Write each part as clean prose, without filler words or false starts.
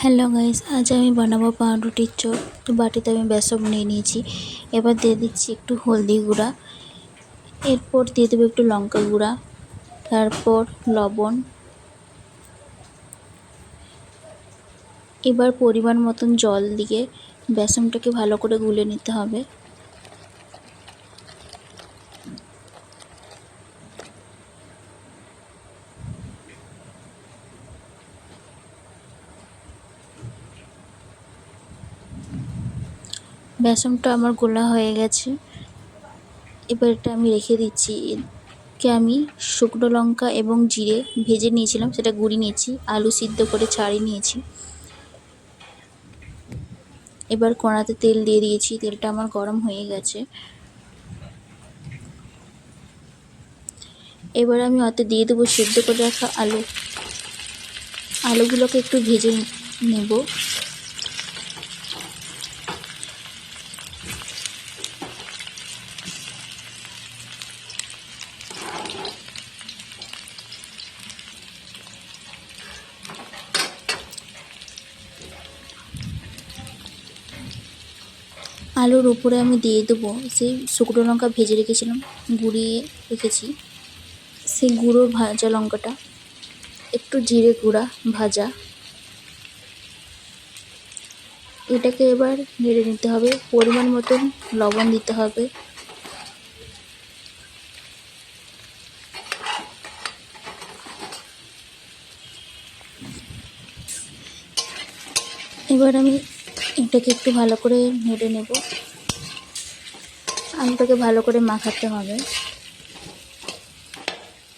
Hello guys, আজ আমি বানাবো পাউরুটির চপ। তো বাটিতে আমি বেসন নিয়ে নিয়েছি। এবার দিয়ে দিচ্ছি একটু হলদি গুঁড়া, এরপর দিয়ে দেবো একটু লঙ্কা গুঁড়া, তারপর লবণ। এবার পরিমাণ মতন জল দিয়ে বেসনটাকে ভালো করে গুলে নিতে হবে। বেসনটা আমার গোলা হয়ে গেছে। এবার এটা আমি রেখে দিচ্ছি। আমি শুকনো লঙ্কা এবং জিরে ভেজে নিয়েছিলাম, সেটা গুঁড়ি নিয়েছি। আলু সিদ্ধ করে ছাড়িয়ে নিয়েছি। এবার কড়াতে তেল দিয়ে দিয়েছি, তেলটা আমার গরম হয়ে গেছে। এবার আমি ওতে দিয়ে দেবো সিদ্ধ করে রাখা আলুগুলোকে একটু ভেজে নেব। আলুর উপরে আমি দিয়ে দেবো সেই শুকনো লঙ্কা ভেজে রেখেছিলাম, গুঁড়িয়ে রেখেছি সেই গুঁড়ো ভাজা লঙ্কাটা, একটু জিরে গুঁড়া ভাজা। এটাকে এবার নেড়ে নিতে হবে। পরিমাণ মতন লবণ দিতে হবে। এবার আমি এটাকে একটু ভালো করে নেড়ে নেব। আলুটাকে ভালো করে মাখাতে হবে।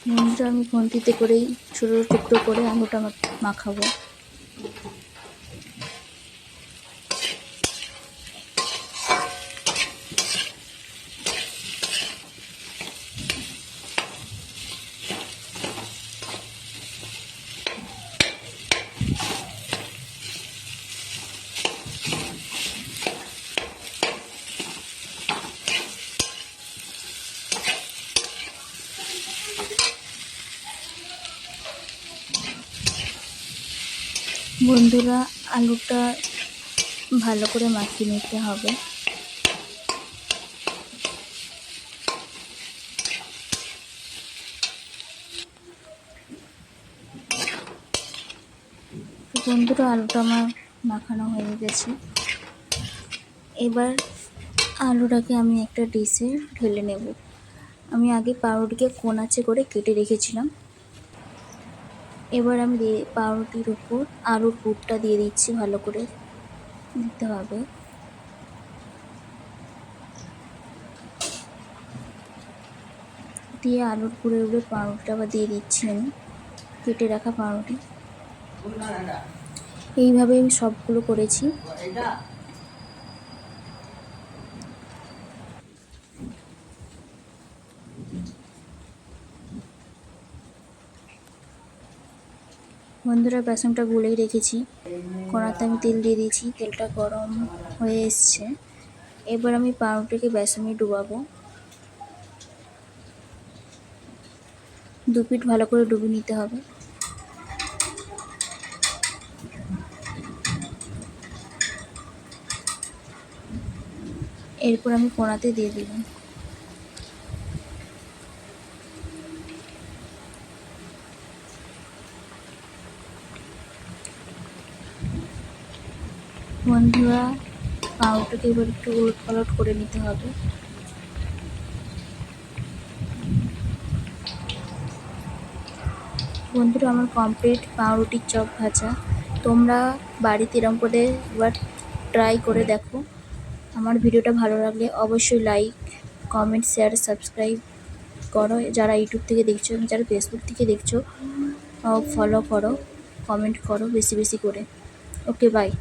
নুনটা আমি খুন্তিতে করেই ছোটো টুকরো করে আলুটা মাখাবো। বন্ধুরা, আলুটা ভালো করে মাখিয়ে নিতে হবে। বন্ধুরা, আলুটা আমার মাখানো হয়ে গেছে। এবার আলুটাকে আমি একটা ডিশে ঢেলে নেব। আমি আগে পাউরুটিকে কোনাচে করে কেটে রেখেছিলাম। এবার আমি পাউরুটির উপর আলুর পুরটা দিয়ে দিচ্ছি, ভালো করে দিতে হবে। দিয়ে আলুর পুরের উপরে পাউরুটিটা আবার দিয়ে দিচ্ছি আমি, কেটে রাখা পাউরুটি। এইভাবে আমি সবগুলো করেছি। বন্ধুরা, বেসনটা গুলেই রেখেছি। কড়াতে আমি তেল দিয়ে দিয়েছি, তেলটা গরম হয়ে এসছে। এবার আমি পাউরুটিকে বেসনে ডুবাবো। দু পিঠ ভালো করে ডুবিয়ে নিতে হবে। এরপর আমি কোনাতে দিয়ে দিলাম। বন্ধুরা, পাউরুটিকে এবার একটু উলটপালট করে নিতে হবে। বন্ধুরা, আমার কমপ্লিট পাউরুটির চপ ভাজা। তোমরা বাড়িতে এরম করে একবার ট্রাই করে দেখো। আমার ভিডিওটা ভালো লাগলে অবশ্যই লাইক, কমেন্ট, শেয়ার, সাবস্ক্রাইব করো। যারা ইউটিউব থেকে দেখছো এবং যারা ফেসবুক থেকে দেখছো ফলো করো, কমেন্ট করো বেশি বেশি করে। ওকে, বাই।